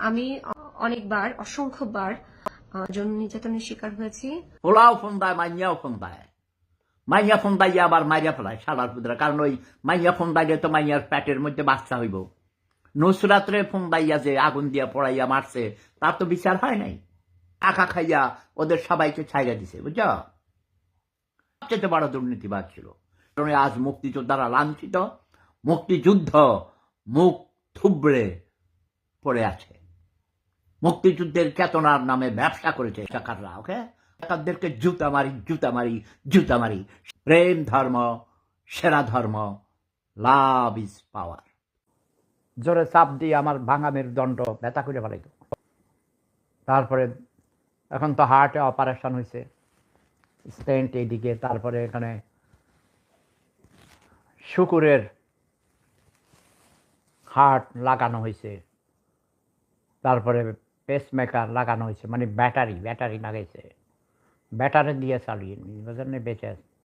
আমি অনেকবার অসংখ্যবার যৌন নির্যাতনের শিকার হয়েছি। পোলাও ফোন দেয়, মাইয়াও ফোন দেয়, মাইয়া ফোন দিয়ে আবার মাইয়া ফেলায় সালার পুতরা। কারণ ওই মাইয়া ফোন দিলে তো মাইয়ার পেটের মধ্যে বাচ্চা হইব। নুসরাতরে ফোন দাইয়া যে আগুন দিয়া পড়াইয়া মারছে, তার তো বিচার হয় নাই। টাকা খাইয়া ওদের সবাইকে ছাইড়া দিছে, বুঝছ? সবচেয়ে বড় দুর্নীতিবাদ ছিল। আজ মুক্তিযোদ্ধারা লাঞ্ছিত, মুক্তিযুদ্ধ মুখ থুবড়ে পড়ে আছে। মুক্তিযুদ্ধের চেতনার নামে ব্যবসা করেছে টাকাররা। ওকে, টাকারদেরকে জুতা মারি, জুতা মারি, জুতা মারি। প্রেম ধর্ম সেরা ধর্ম, লাভ ইজ পাওয়ার। জোরে চাপ দিয়ে আমার ভাঙা মেরুদণ্ড ব্যথা করে ফেলাইত। তারপরে এখন তো হার্টে অপারেশন হয়েছে, স্টেন্ট এইদিকে, তারপরে এখানে শুকুরের হার্ট লাগানো হয়েছে, তারপরে পেসমেকার লাগানো হয়েছে, মানে ব্যাটারি লাগাইছে, ব্যাটারি দিয়ে চালিয়ে বুঝলেন, বেঁচে আছে।